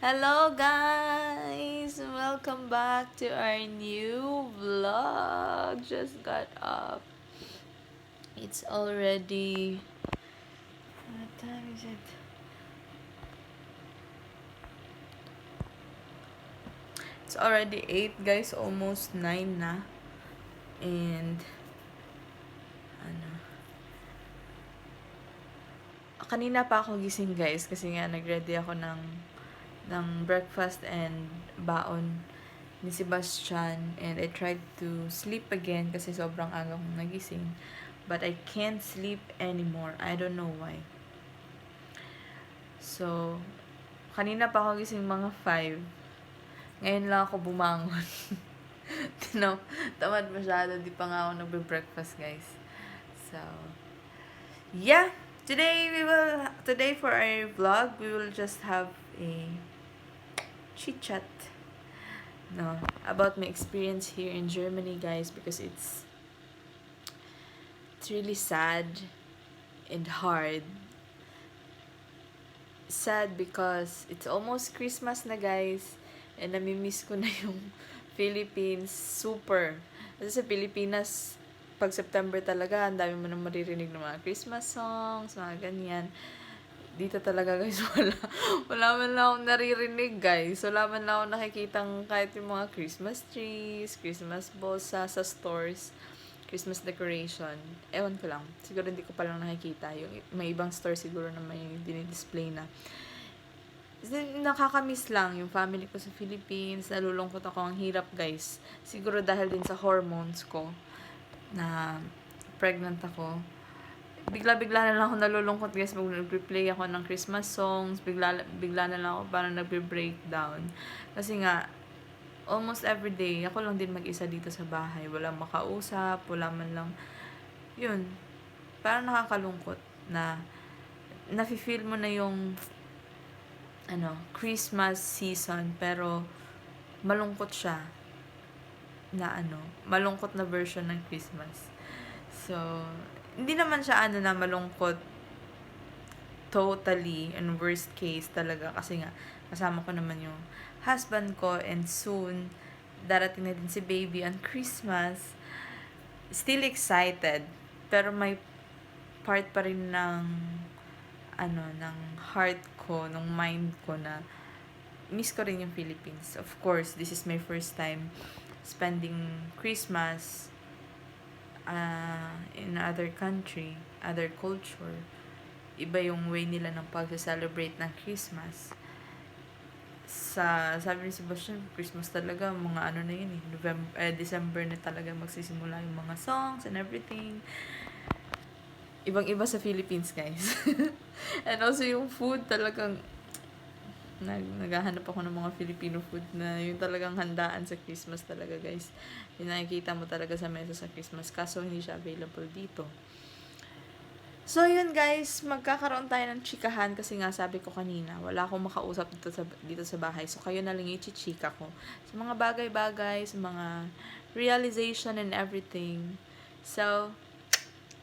Hello guys! Welcome back to our new vlog. Just got up. It's already... What time is it? It's already 8 guys. Almost 9 na. And... Ano... Kanina pa ako gising guys. Kasi nga nag-ready ako ng breakfast and baon ni Sebastian, and I tried to sleep again kasi sobrang aga kong nagising, but I can't sleep anymore. I don't know why. So, kanina pa ako gising mga 5. Ngayon lang ako bumangon. Tamad masyado, di pa nga ako nagbe-breakfast, guys. So, yeah. Today for our vlog, we will just have a chit-chat about my experience here in Germany, guys, because it's really sad and hard. Sad because it's almost Christmas na, guys, and namimiss ko na yung Philippines super. Kasi sa Pilipinas, pag September talaga, ang dami mo nang maririnig ng mga Christmas songs, mga ganyan. Dito talaga, guys, wala man lang akong naririnig, guys. Wala man lang akong nakikitang kahit yung mga Christmas trees, Christmas balls sa stores, Christmas decoration. Ewan ko lang. Siguro hindi ko pa lang nakikita. Yung may ibang store siguro na may dinidisplay na. Nakakamiss lang yung family ko sa Philippines. Nalulungkot ako. Ang hirap, guys. Siguro dahil din sa hormones ko na pregnant ako. Bigla-bigla na lang ako nalulungkot, guys. Nag-replay ako ng Christmas songs. Bigla na lang ako parang nagbe-breakdown. Kasi nga, almost every day, ako lang din mag-isa dito sa bahay. Walang makausap, wala man lang. Yun. Parang nakakalungkot na nafe-feel mo na yung Christmas season, pero malungkot siya na malungkot na version ng Christmas. So, hindi naman siya na malungkot totally, in worst case talaga, kasi nga kasama ko naman yung husband ko, and soon darating na din si baby on Christmas. Still excited, pero may part pa rin ng ng heart ko, ng mind ko na miss ko rin yung Philippines. Of course, this is my first time spending Christmas in other country, other culture. Iba yung way nila ng pag-celebrate ng Christmas. Sabi ni Sebastian, Christmas talaga, mga na yun December na talaga magsisimula yung mga songs and everything. Ibang-iba sa Philippines, guys. And also yung food talagang naghahanap ako ng mga Filipino food na yung talagang handaan sa Christmas talaga, guys. Yung nakikita mo talaga sa mesa sa Christmas, kaso hindi siya available dito. So, yun, guys, magkakaroon tayo ng chikahan kasi nga sabi ko kanina, wala akong makausap dito sa bahay. So, kayo na lang yung chichika ko. Sa mga bagay-bagay, sa mga realization and everything. So,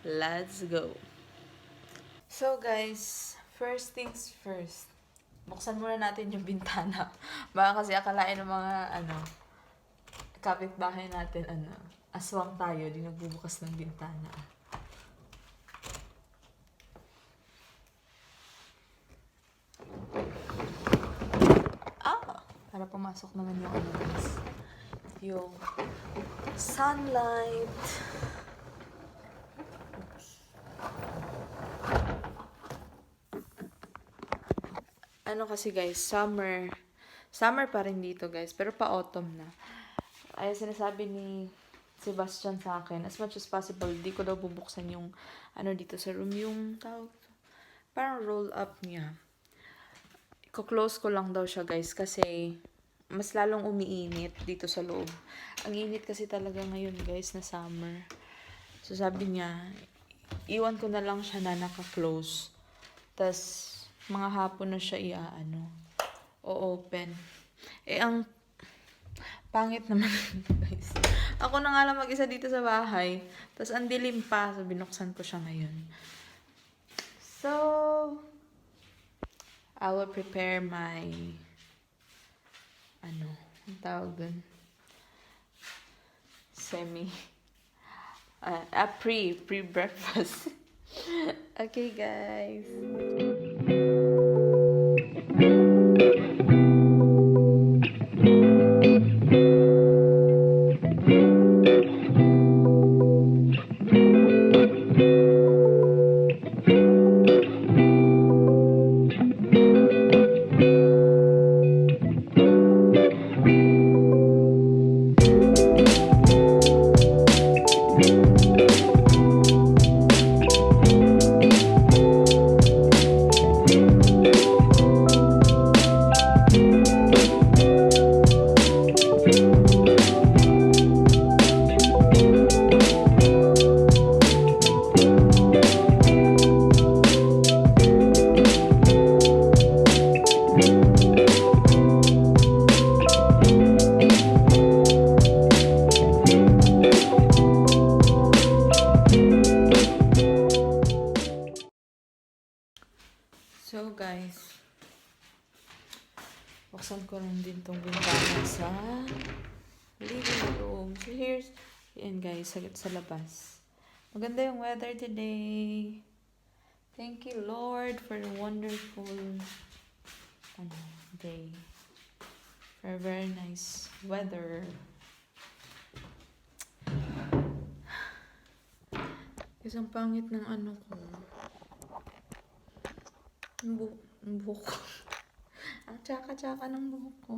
let's go. So, guys, first things first. Buksan muna natin yung bintana. Baka kasi akalain ng mga, kapitbahay natin, aswang tayo, di nagbubukas ng bintana. Para pumasok naman yung guys. Yung sunlight. Kasi, guys, summer pa rin dito, guys, pero pa-autumn na. Ay, sinasabi ni Sebastian sa akin, as much as possible, di ko daw bubuksan yung dito sa room, yung parang roll up niya. Ko-close ko lang daw siya, guys, kasi mas lalong umiinit dito sa loob. Ang init kasi talaga ngayon, guys, na summer. So, sabi niya, iwan ko na lang siya na naka-close. Tas mga hapon na siya o-open. Ang pangit naman, guys. Ako na nga lang mag-isa dito sa bahay. Tas ang dilim pa. So, binuksan ko siya ngayon. So, I will prepare my ano, ang tawag dun? Pre-breakfast. Okay, guys. So guys, buksan ko rin din tong bintana sa living room. So here's, yan guys, sa labas. Maganda yung weather today. Thank you Lord for the wonderful day. For a very nice weather. Kasi ang pangit ng ano ko. Ang buhok ko. Ang tsaka-tsaka ng buhok ko.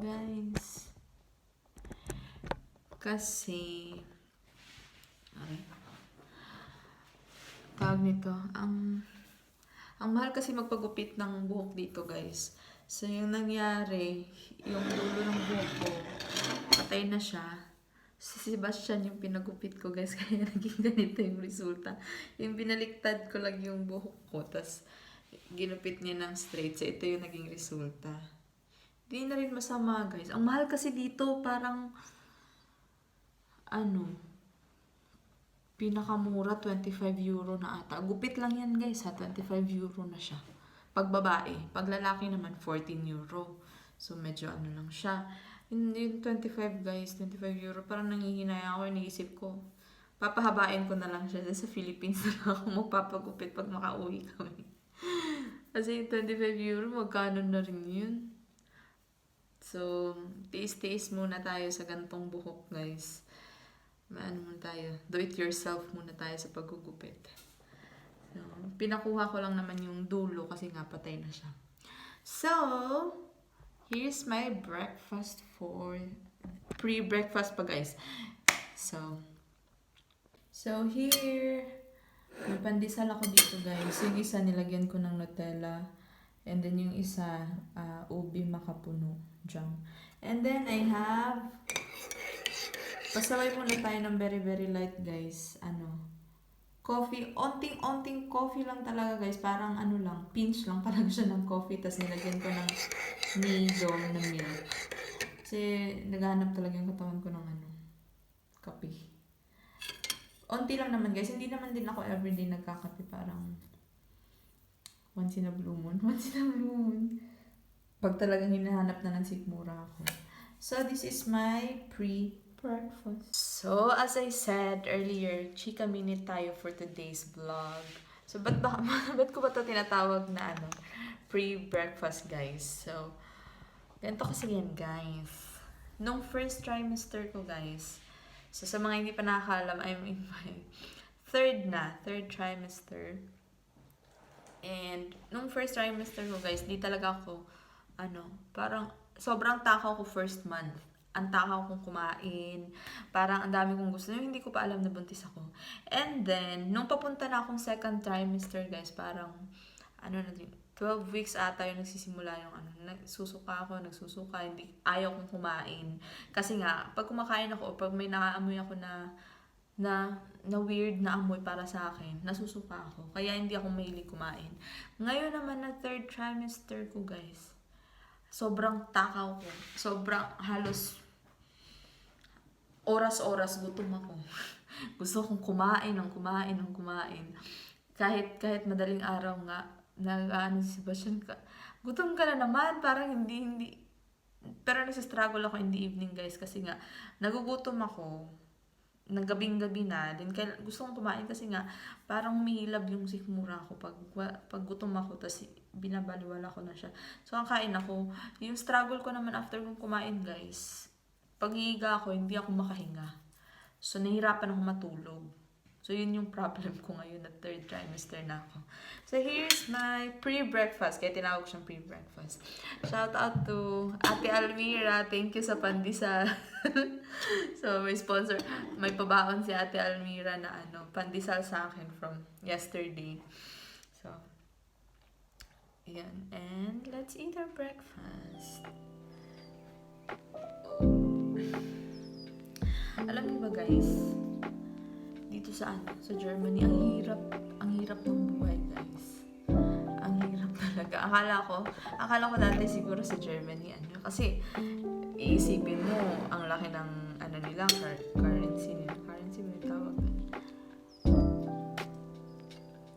Guys. Kasi, tawag nito, ang mahal kasi magpagupit ng buhok dito, guys. So, yung nangyari, yung dulo ng buhok ko, patay na siya. Si Sebastian yung pinagupit ko, guys, kaya naging ganito yung resulta. Yung binaliktad ko lang yung buhok ko, tas ginupit niya ng straight. So, ito yung naging resulta. Di na rin masama, guys. Ang mahal kasi dito, parang, pinakamura, 25 euro na ata. Gupit lang yan, guys, ha. 25 euro na siya. Pag babae. Pag lalaki naman, 14 euro. So, medyo lang siya. Yung 25, guys, 25 euro. Parang nangihinaya ako, iniisip ko. Papahabain ko na lang siya. Sa Philippines na lang ako magpapagupit pag makauwi kami. Kasi yung 25 euro, magkano na rin yun. So, tiis-tiis muna tayo sa gantong buhok, guys. Muna tayo. Do it yourself muna tayo sa paggugupit. So, pinakuha ko lang naman yung dulo kasi nga patay na siya. So, here's my breakfast for pre-breakfast pa, guys. So here, may pandesal ako dito, guys. Yung isa nilagyan ko ng Nutella. And then yung isa, ubi makapuno jam. And then I have, pasaway muna tayo ng very very light, guys. Coffee, onting coffee lang talaga, guys. Parang lang, pinch lang talaga siya ng coffee. Tapos nilagyan ko ng nido na milk. Kasi naghahanap talaga yung katawan ko ng kape. Onti lang naman, guys. Hindi naman din ako everyday nagkakape. Parang once in a blue moon. Pag talagang hinahanap na ng sikmura ako. So, this is my pre-breakfast. So, as I said earlier, chika minute tayo for today's vlog. So, ba't ko ba ito tinatawag na pre-breakfast, guys? So, ganito kasi yan, guys. Nung first trimester ko, guys. So, sa mga hindi pa nakakalam, I'm in my third trimester. And, nung first trimester ko, guys, di talaga ako, parang sobrang takaw ko first month. Ang takaw kong kumain. Parang ang dami kong gusto. Hindi ko pa alam na buntis ako. And then, nung papunta na akong second trimester, guys, parang, 12 weeks ata yung nagsisimula yung nagsusuka, hindi, ayaw kong kumain. Kasi nga, pag kumakain ako, o pag may nakaamoy ako na weird na amoy para sa akin, nasusuka ako. Kaya hindi ako mahilig kumain. Ngayon naman na third trimester ko, guys, sobrang takaw ko. Sobrang halos oras-oras gutom ako. Gusto kong kumain. Kahit madaling araw nga, si Sebastian, gutom ka na naman, parang hindi pero nagsistruggle ako in the evening guys kasi nga nagugutom ako ng gabing-gabi na. Then gusto kong kumain kasi nga parang humihilab yung sikmura ko pag gutom ako, tapos binabaliwala ko na siya. So ang kain ako, yung struggle ko naman after kong kumain guys, pag hihiga ako, hindi ako makahinga. So nahihirapan ako matulog. So, yun yung problem ko ngayon na 3rd trimester na ako. So, here's my pre-breakfast. Kaya tinawag ko siyang pre-breakfast. Shout out to Ate Almira. Thank you sa pandesal. So, may sponsor. May pabaon si Ate Almira na pandesal sa akin from yesterday. So, yan. And let's eat our breakfast. Alam niyo ba guys, dito sa Germany, ang hirap ng buhay guys. Ang hirap talaga. Akala ko dati siguro sa Germany, kasi iisipin mo, ang laki ng, nila, currency ba yung tawag?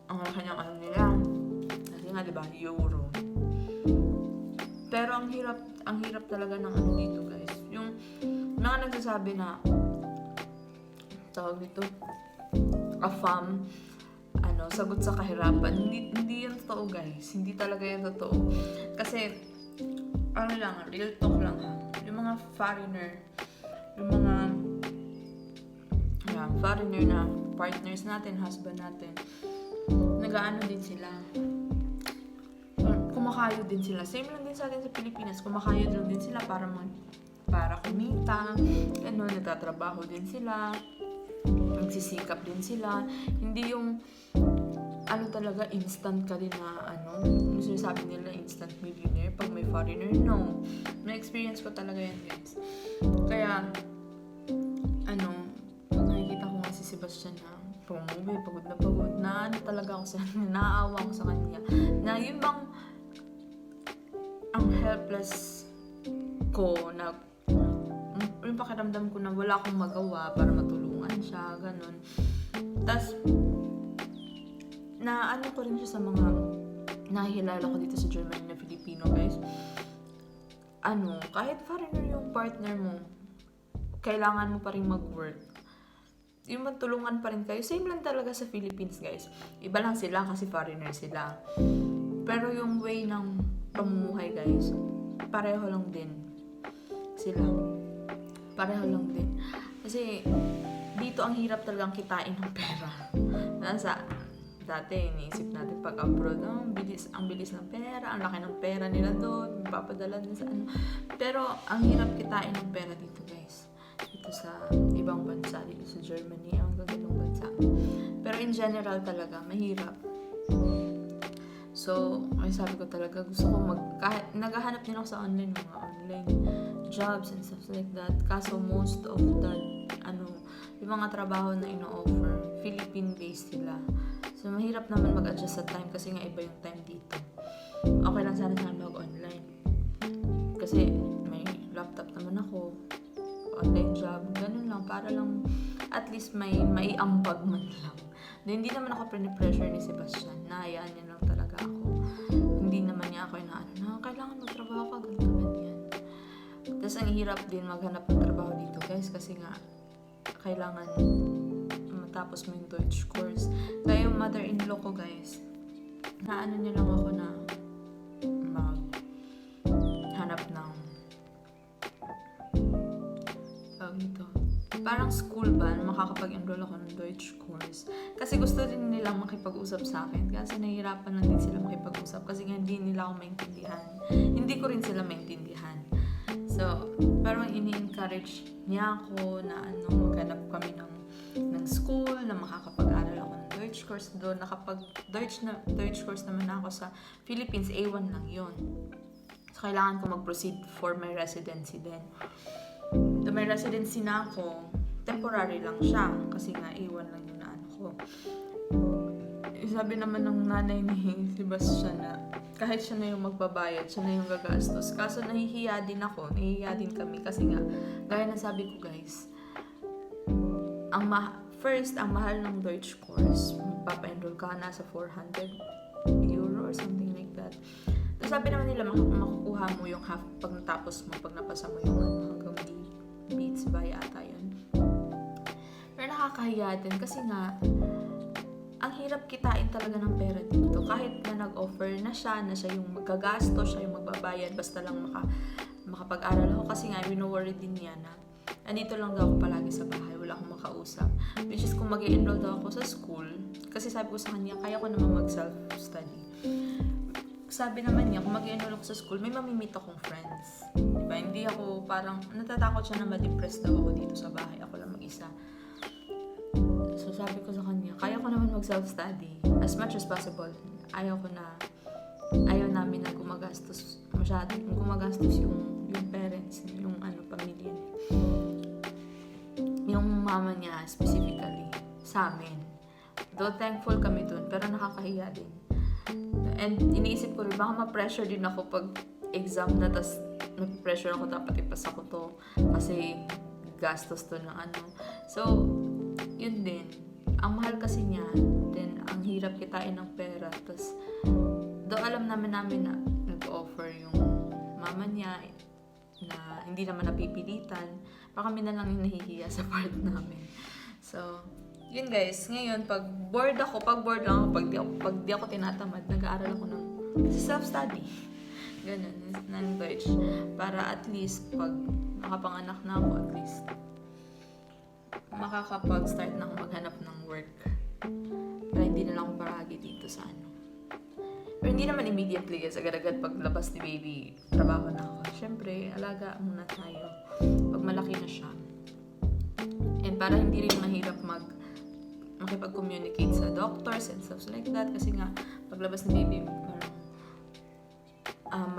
Ang laki ng nila. Kasi nga, diba, euro. Pero ang hirap talaga ng dito guys. Yung mga nagsasabi na, tawag dito, AFAM, sagot sa kahirapan. Hindi yan totoo guys. Hindi talaga yan totoo. Kasi, real talk lang ha. Yung mga foreigner, yung mga foreigner na partners natin, husband natin, nag-aano din sila. Kumakayo din sila. Same lang din sa atin sa Pilipinas. Kumakayo din sila para kumita. Nagtatrabaho din sila. Nagsisikap din sila. Hindi yung talaga instant ka din na yung sinasabi nila instant millionaire pag may foreigner. No. Na-experience ko talaga yan guys. Kaya pag nakikita ko nga si Sebastian na pumuwi, pagod na talaga ako sa kanya, naaawa ako sa kanya. Na yun bang ang helpless ko na yung pakiramdam ko na wala akong magawa para matulungan siya, ganun. Tapos, ko rin siya sa mga nakikilala ko dito sa Germany na Filipino, guys. Kahit foreigner yung partner mo, kailangan mo pa rin mag-work. Yung magtulungan pa rin kayo. Same lang talaga sa Philippines, guys. Iba lang sila kasi foreigner sila. Pero yung way ng pamumuhay, guys, pareho lang din sila. Pareho lang din. Kasi, dito ang hirap talagang kitain ng pera. Dati, iniisip natin pag abroad, ang bilis ng pera, ang laki ng pera nila doon, papadala din sa Pero, ang hirap kitain ng pera dito, guys. Dito sa ibang bansa, dito sa Germany, ang gagandang bansa. Pero in general talaga, mahirap. So, ay sabi ko talaga, gusto ko naghahanap din ako sa online, mga online jobs and stuff like that. Kaso most of the, yung mga trabaho na ino-offer, Philippine-based sila. So, mahirap naman mag-adjust sa time kasi nga iba yung time dito. Okay lang sana mag-online. Kasi may laptop naman ako, online job, ganun lang, para lang at least may ambag man lang. Hindi naman ako pressure ni Sebastian, nahayaan niya lang talaga ako. Hindi naman niya ako kailangan magtrabaho ka, ganyan. Tapos ang hirap din maghanap ng trabaho dito guys, kasi nga kailangan matapos mo yung Deutsch course. Kaya yung mother-in-law ko guys, niya lang ako na maghanap ng parang school ba, makakapag-enroll ako ng Deutsch course. Kasi gusto din nilang makipag-usap sa akin. Kasi nahihirapan lang din sila makipag-usap. Kasi nga hindi nila ako maintindihan. Hindi ko rin sila maintindihan. So, parang ini-encourage niya ako na maghanap kami ng school na makakapag-aral ako ng Deutsch course doon. Deutsch course naman ako sa Philippines, A1 lang yun. So, kailangan ko mag-proceed for my residency din. So, may residency na ako, temporary lang siya kasi nga A1 lang yung ko. Sabi naman ng nanay ni Sebastian na kahit siya na yung magbabayad, siya na yung gagastos. Kaso nahihiya din kami kasi nga, gaya na sabi ko guys, ang mahal ng Deutsch course, magpapa-enroll ka nasa €400 or something like that. So, sabi naman nila makukuha makukuha mo yung half pag natapos mo, pag napasa mo yung hanggang beats ba yata yun. Pero nakakahiya din kasi nga, ang hirap kitain talaga ng pera dito. Kahit na nag-offer na siya yung magagasto, siya yung magbabayad, basta lang makapag-aral ako. Kasi nga, wino-worry din niya na andito lang daw ako palagi sa bahay, wala akong makausap. Which is, kung mag-i-enroll daw ako sa school, kasi sabi ko sa kanya, kaya ko naman mag-self-study. Sabi naman niya, kung mag-i-enroll ako sa school, may mamimit akong friends. Diba? Hindi ako parang, natatakot siya na ma-depress daw ako dito sa bahay. Ako lang mag-isa. So, sabi ko sa kanya, kaya ko naman mag-self-study as much as possible. Ayaw namin na gumagastos masyado. Gumagastos yung parents, yung pamilya. Yung mama niya specifically, sa amin. Though thankful kami dun, pero nakakahiya din. And iniisip ko rin, baka ma-pressure din ako pag exam na, tas na-pressure ako, dapat ipasa ko to. Kasi gastos to ng So, yun din. Ang mahal kasi niya, then ang hirap kitain ng pera. Tapos, alam namin na nag-offer yung mama niya na hindi naman napipilitan. Baka kami na lang yung nahihiya sa part namin. So, yun guys. Ngayon, pag bored lang ako, pag di ako tinatamad, nag-aaral ako ng self-study. Ganun, ng Deutsch. Para at least, pag makapanganak na ako, at least, makakapag-start na ako maghanap ng work. Para hindi na lang ako paragi dito sa Pero hindi naman immediately kasi agad-agad paglabas ni baby, trabaho na ako. Siyempre, alaga muna tayo pag malaki na siya. And para hindi rin mahirap makipag-communicate sa doctors and stuff like that. Kasi nga, paglabas ni baby,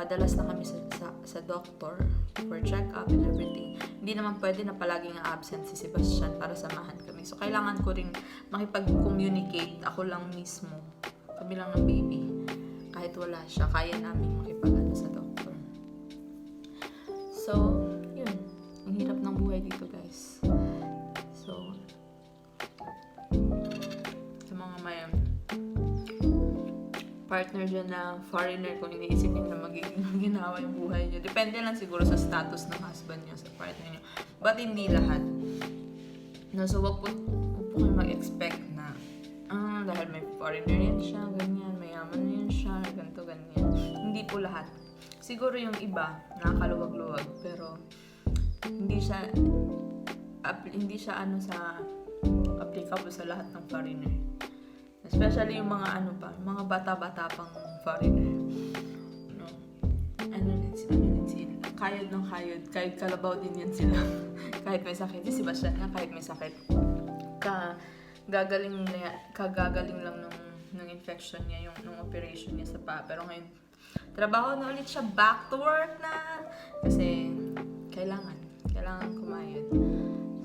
madalas na kami sa doctor for check-up and everything. Hindi naman pwede na palaging absent si Sebastian para samahan kami. So, kailangan ko rin makipag-communicate ako lang mismo. Kami lang ng baby. Kahit wala siya, kaya namin makipag-ano sa doctor. So, yun. Ang hirap ng buhay dito, guys. So, sa mga may partner dyan na foreigner, kung iniisip niyo na magiging ginawa yung buhay niyo. Depende lang siguro sa status ng husband niyo, sa partner niyo. But hindi lahat. No, so, wag po kayo mag-expect na dahil may foreigner yan siya, ganyan, mayaman yan siya, ganito, ganyan. Hindi po lahat. Siguro yung iba, nakakaluwag-luwag, pero hindi siya applicable sa lahat ng foreigner. Especially yung mga mga bata-bata pang foreigner. No? Kayod ng kayod. Kahit kalabaw din yan sila. Kahit may sakit. Si Sebastian nga, kahit may sakit. Kagagaling lang ng infection niya, nung operation niya sa paa. Pero ngayon, trabaho na ulit siya. Back to work na! Kasi, kailangan kumayod.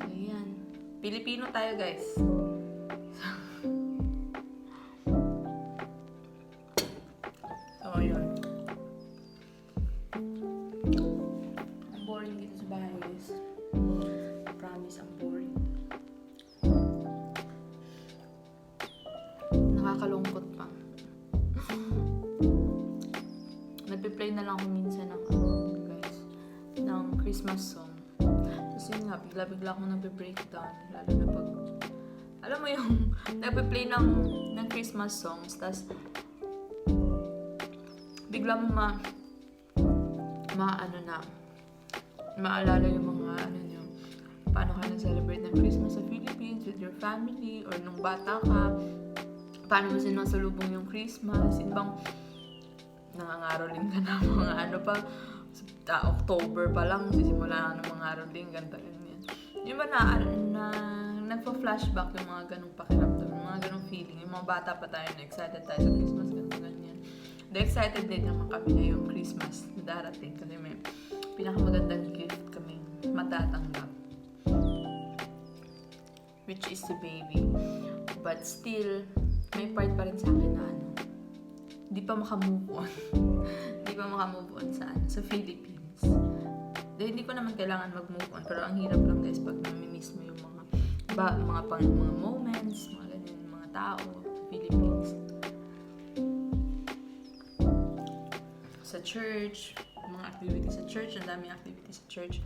So, yan. Pilipino tayo, guys. So, yun. Ang boring dito sa bahay, guys. Promise, ang boring. Nakakalungkot pa. Nagpe-play na lang ako minsan ng Christmas song. Tapos yun nga, bigla-bigla akong nagpe-breakdown. Lalo na pag, alam mo yung, nagpe-play ng Christmas songs, tapos bigla mo maalala yung mga nyo, paano ka nag-celebrate ng Christmas sa Philippines with your family, or nung bata ka, paano mo sinasalubong yung Christmas, ibang nangangaroling ka na mga October pa lang, sisimula ka ng mga ngaroling, ganito, ganyan. Yung ba nagpa-flashback yung mga ganong pakiramdam, yung mga ganong feeling, yung mga bata pa tayo na excited tayo sa Christmas, ganito, ganyan. Excited din naman kami na yung Christmas na darating kasi may pinakamagandang gift kaming matatanggap, which is si baby. But still, may part pa rin sa akin na di pa makamove on. Di pa makamove on sa Philippines. Dahil hindi ko naman kailangan mag-move on, pero ang hirap lang guys pag namimiss mo yung mga moments, mga ganyan, mga tao sa Philippines. Sa church, mga activities sa church. Ang daming activities sa church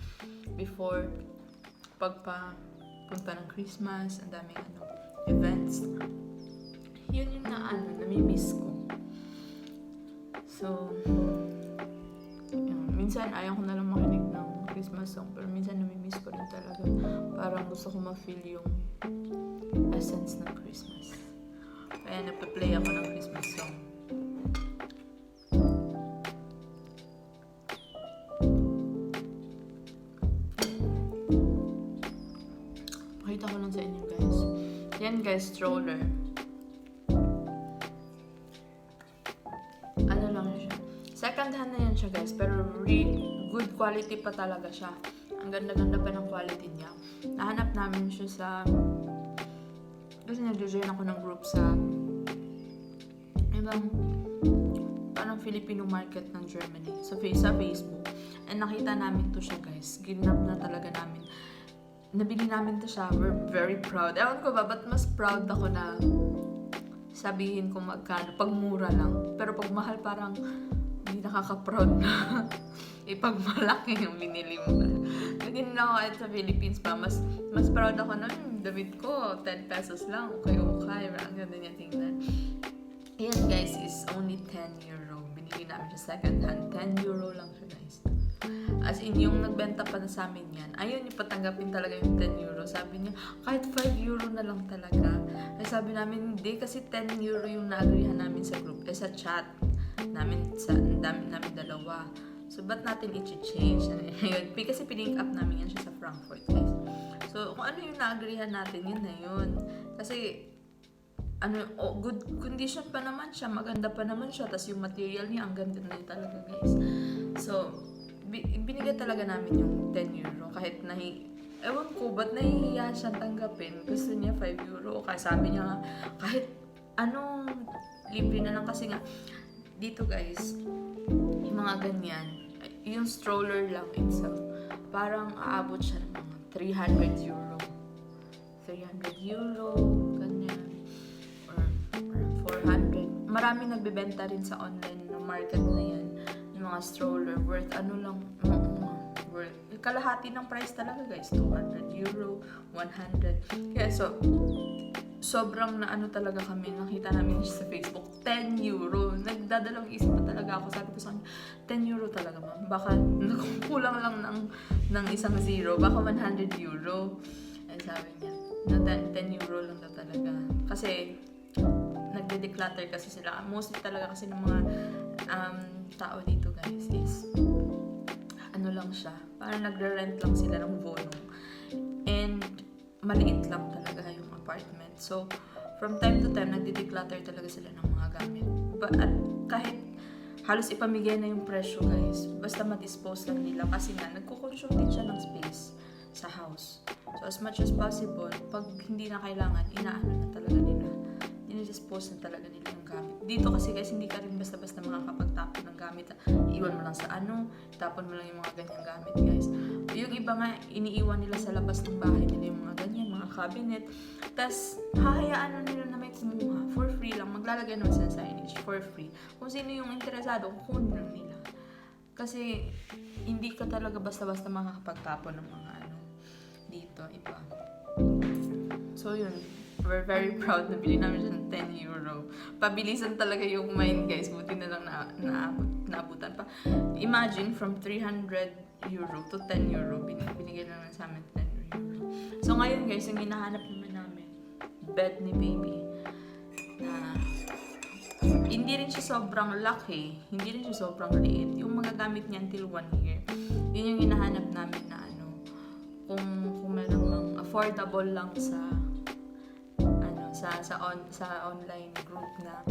before pagpapunta ng Christmas. Ang daming events. Yun yung nami-miss ko. So, minsan ayaw ko na lang makinig ng Christmas song, pero minsan nami-miss ko rin talaga. Parang gusto ko ma-feel yung essence ng Christmas. Kaya nape-play ako ng Christmas song. Pakita ko lang sa inyo guys. Yan guys, stroller. Ano lang siya. Second hand na yan siya guys, pero good quality pa talaga siya. Ang ganda-ganda pa ng quality niya. Nahanap namin siya sa... Kasi nag-join ako ng group sa ibang parang Filipino market ng Germany. Sa Facebook. And nakita namin to siya guys. Ginap na talaga namin. Nabili namin to siya. We're very proud. Ewan ko ba, ba't mas proud ako na sabihin ko magkano. Pag mura lang. Pero pag mahal parang hindi nakaka-proud na. Pag malaki yung binili mo. Ganyan lang ako kahit sa Philippines pa. Mas proud ako na damit ko. 10 pesos lang. Okay. Ang ganda niya tingnan. Ayan guys is only 10 euro. Binili namin siya second hand. 10 euro lang siya guys. As in, yung nagbenta pa na sa amin yan, ayun yung patanggapin talaga yung 10 euro. Sabi niya, kahit 5 euro na lang talaga. Ay sabi namin, hindi kasi 10 euro yung naagrihan namin sa group. Sa chat namin, namin dalawa. So, ba't natin i-change? Ayun, kasi pinink up namin yan siya sa Frankfurt, guys. So, kung ano yung naagrihan natin, yun na yun. Kasi, good condition pa naman siya, maganda pa naman siya, tapos yung material niya, ang ganda na yun talaga, guys. So, binigay talaga namin yung 10 euro. Kahit ewan ko, ba't nahihiya siyang tanggapin? Gusto niya 5 euro. Kaya sabi niya nga, kahit libre na lang kasi nga, dito guys, yung mga ganyan, yung stroller lang itself, parang aabot siya ng mga 300 euro. 300 euro, ganyan. Or 400. Maraming nagbebenta rin sa online na market na yan. Yung mga stroller, worth worth. Kalahati ng price talaga guys. 200 euro, 100. Kaya sobrang na talaga kami. Nakita namin siya sa Facebook. 10 euro. Nagdadalawang isip pa talaga ako. Sabi ko sa kanya, 10 euro talaga ma'am. Baka kulang lang ng isang zero. Baka 100 euro. And sabi niya, na 10 euro lang na talaga. Kasi, nagde-declutter kasi sila. Mostly talaga kasi ng mga tao dito guys is lang siya. Parang nagre-rent lang sila ng volume. And maliit lang talaga yung apartment. So, from time to time, nagdi-declutter talaga sila ng mga gamit. At kahit halos ipamigay na yung presyo guys, basta ma-dispose lang nila kasi nga, nagko-consume din siya ng space sa house. So, as much as possible, pag hindi na kailangan, inaano na talaga nila. Dinidispose na talaga nila yung gamit. Dito kasi guys, hindi ka rin basta-basta makakapagtapon ng gamit. Iwan mo lang sa tapon mo lang yung mga ganyang gamit guys. Yung iba nga, iniiwan nila sa labas ng bahay nila yung mga ganyan, mga cabinet. Tapos, hahayaan na nila na may kumuha. For free lang. Maglalagay naman sila sa signage. For free. Kung sino yung interesado, kukunin lang nila. Kasi, hindi ka talaga basta-basta makakapagtapon ng mga dito, iba. So, yun. We're very proud na bili namin siya ng 10 euro. Pabilisan talaga yung mine, guys. Buti na lang naabutan pa. Imagine, from 300 euro to 10 euro, binigay na lang sa amin 10 euro. So, ngayon, guys, yung hinahanap naman namin, bed ni baby, na hindi rin siya sobrang laki, hindi rin siya sobrang liit. Yung mga gamit niya until 1 year, yun yung hinahanap namin na kung meron lang affordable lang sa online group na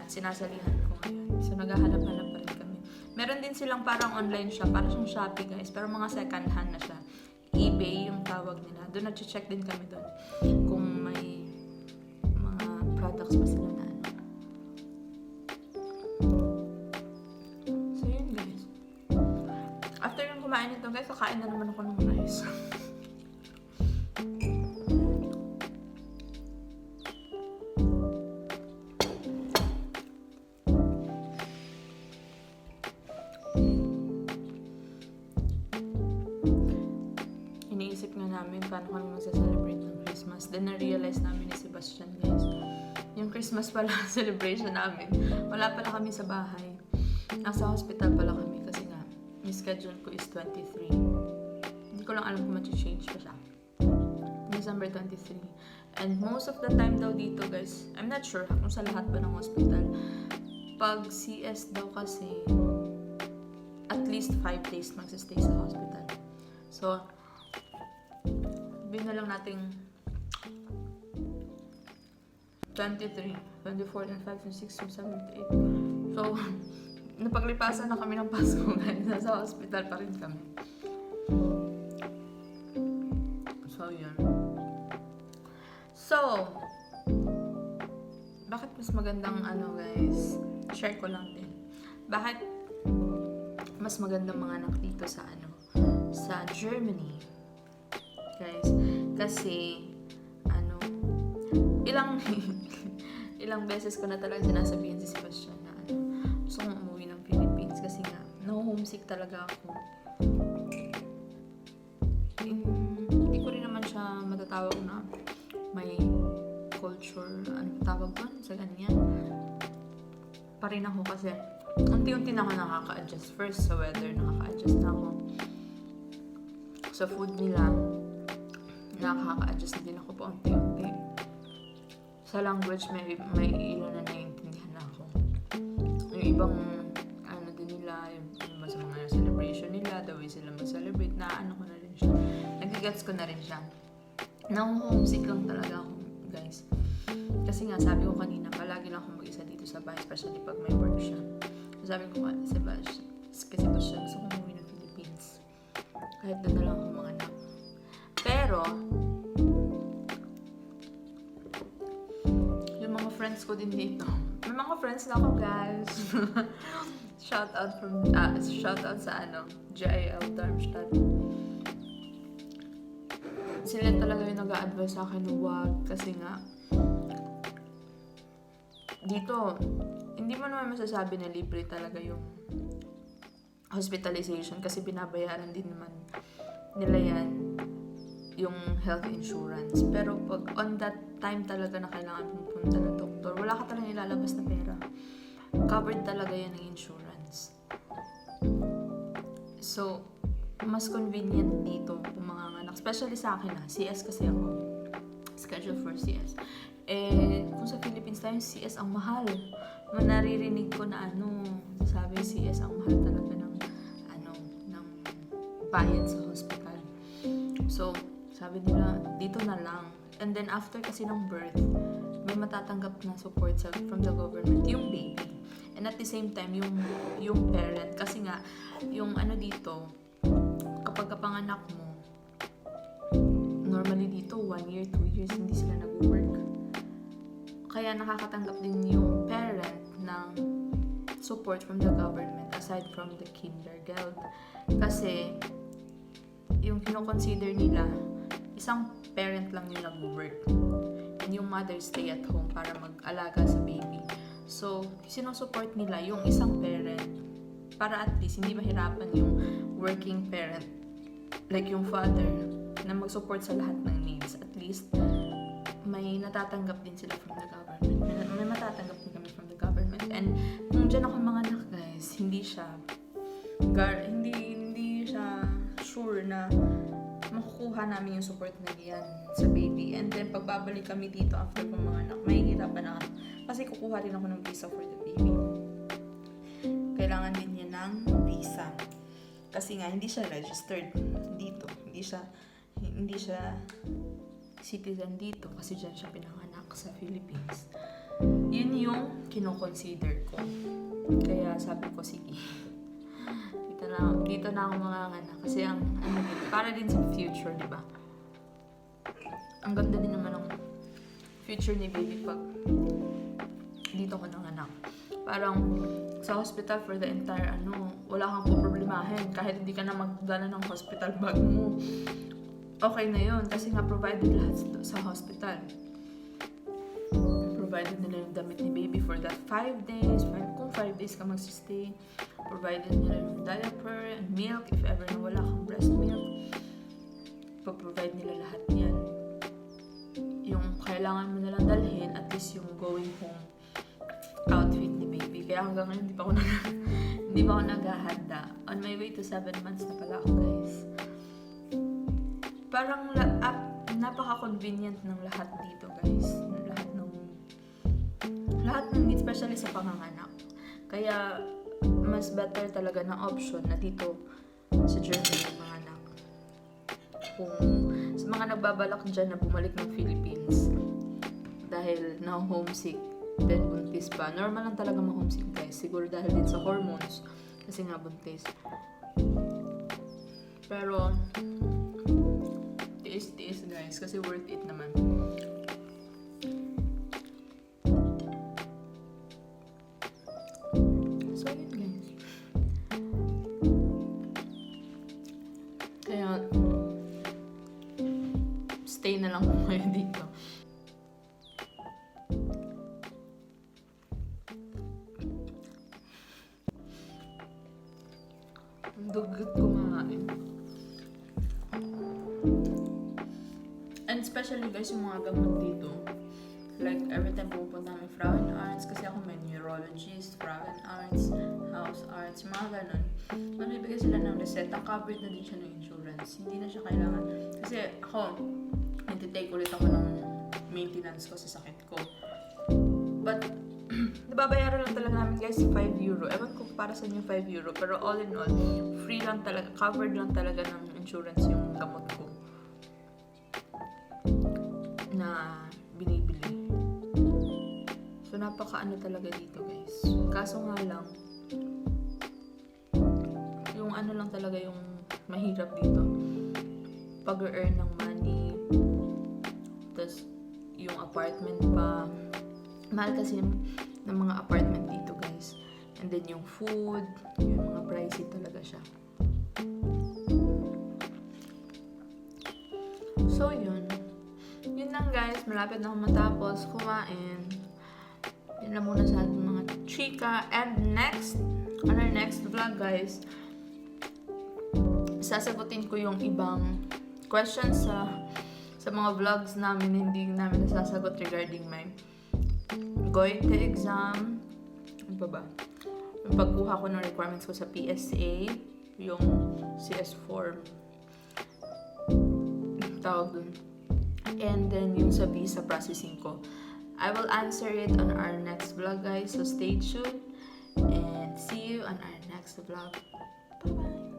sinasalihan ko ngayon. So, naghahanap-hanap pa rin kami. Meron din silang parang online shop, parang siyang Shopee guys, pero mga second hand na siya. eBay yung tawag nila. Doon nag-check din kami doon kung may mga products pa sila na So, yun guys. After yung kumain nito guys, kakain na naman ako ng rice. paano kami magsa-celebrate ng Christmas. Then na-realize namin ni Sebastian, guys, yung Christmas pala celebration namin, wala pala kami sa bahay. Nasa hospital pala kami kasi nga, yung schedule ko is 23. Hindi ko lang alam kung mag-change pa siya. December 23. And most of the time daw dito, guys, I'm not sure kung sa lahat ba ng hospital, pag CS daw kasi, at least 5 days magsistay sa hospital. So, na lang nating 23, 24, 25, 26, 27, 28. So, napaglipasan na kami ng Pasko, guys. Nasa hospital pa rin kami. So, yun. So, bakit mas magandang guys? Share ko lang din. Bakit mas magandang mga anak dito sa sa Germany? Guys, kasi ilang beses ko na talaga sinasabihin si Sebastian na gusto kong umuwi ng Philippines kasi nga homesick talaga ako. Hindi ko rin naman siya matatawag na may culture, tawag doon sa ganyan. Pa rin ako kasi unti-unti na ako nakaka-adjust. First sa weather, nakaka-adjust na ako. Sa food nila, nakaka-adjust din ako pa unti-unti. Sa language, may ilan na naiintindihan na ako. Yung ibang, din nila, yung sa mga celebration nila, the way sila mag-celebrate, ko na rin siya. Nagigets ko na rin siya. Homesick lang talaga ako, guys. Kasi nga, sabi ko kanina, palagi lang ako mag-isa dito sa bahay, especially pag may work siya. Sabi ko, Sebastian, gusto kong umuwi ng Philippines. Kahit doon na lang ako mga anak. Pero, yung mga friends ko din dito, may mga friends na ako, guys. shout out sa JIL Darmstadt. Sila talaga yung nag-a-advise sa akin, wag, kasi nga dito, hindi mo naman masasabi na libre talaga yung hospitalization kasi binabayaran din naman nila yan yung health insurance. Pero pag on that time talaga na kailangan pumunta ng doktor, wala ka talagang ilalabas na pera. Covered talaga yan ng insurance. So, mas convenient dito kung mga anak. Especially sa akin CS kasi ako. Schedule for CS. Kung sa Philippines tayo, CS ang mahal. Naririnig ko na sabi CS ang mahal talaga ng bayad sa hospital. So, sabi nila, dito na lang. And then, after kasi ng birth, may matatanggap na support from the government, yung baby. And at the same time, yung parent. Kasi nga, yung dito, kapag kapanganak mo, normally dito, 1 year, 2 years, hindi sila nag-work. Kaya nakakatanggap din yung parent ng support from the government aside from the kindergeld. Kasi, yung kino-consider nila, isang parent lang yung nag-work. And yung mother stay at home para mag-alaga sa baby. So, sinusupport nila yung isang parent para at least hindi mahirapan yung working parent. Like yung father na mag-support sa lahat ng needs. At least, may natatanggap din sila from the government. May matatanggap din kami from the government. And kung dyan ako mga anak, guys, hindi siya sure na makukuha namin yung support na yan sa baby. And then, pagbabalik kami dito after kong mga anak, mahihirapan na ako. Kasi kukuha rin ako ng visa for the baby. Kailangan din niya ng visa. Kasi nga, hindi siya registered dito. Hindi siya citizen dito kasi dyan siya pinanganak sa Philippines. Yun yung kino-consider ko. Kaya sabi ko, sige. Dito na ako mga anak. Kasi para din sa future, di ba? Ang ganda din naman ng future ni baby pag dito ko nanganak. Parang sa hospital for the entire wala kang poproblemahin. Kahit hindi ka na magdala ng hospital bag mo. Okay na yun. Kasi nga provided lahat sa hospital. Provided nila yung damit ni baby for that 5 days. Kung 5 days ka magsistay. Provided nila yung diaper and milk if ever na wala kang breast milk. ipaprovide nila lahat yan. Yung kailangan mo nalang dalhin, at least yung going home outfit ni baby. Kaya hanggang ngayon, hindi pa ako naghahanda. On my way to 7 months na pala ako, guys. Parang napaka-convenient ng lahat dito, guys. Lahat ng needs, especially sa panganganak. Kaya, mas better talaga na option na dito sa Germany ng mga anak. Kung sa mga nagbabalak dyan na bumalik ng Philippines dahil na homesick, then buntis pa. Normal lang talaga ma-homesick, guys. Siguro dahil din sa hormones. Kasi nga buntis. Pero, tiis, guys. Kasi worth it naman. So, yun, guys. Kaya, stay na lang po kayo dito. Ang dugot kumain. And especially, guys, yung mga gamot dito. Like, every time pupunta kami Frauenarzt, kasi ako may neurologist, Frauenarzt, house arts, mga ganun. Manibigay sila ng reseta, covered na din siya ng insurance. Hindi na siya kailangan. Kasi ako, nagtitake ulit ako ng maintenance ko sa sakit ko. But, nababayaran lang talaga namin, guys, 5 euro. Ewan ko para sa inyo 5 euro. Pero all in all, free lang talaga, covered lang talaga ng insurance yung gamot ko na binibili. So, napaka-ano talaga dito, guys. Kaso nga lang, yung ano lang talaga yung mahirap dito. Pag-earn ng money, tas yung apartment pa. Mahal kasi ng mga apartment dito, guys. And then yung food, yung mga pricey talaga siya. So, yun. Yun lang, guys. Malapit na akong matapos kumain. Yun lang muna sa ating mga chika. And next, on our next vlog, guys, sasagutin ko yung ibang questions sa mga vlogs namin na hindi namin nasasagot regarding my Goethe exam. Ano pa ba? Yung pagkuha ko ng requirements ko sa PSA, yung CS form, tawag dun. And then yung sa visa processing ko. I will answer it on our next vlog, guys. So stay tuned and see you on our next vlog. Bye-bye!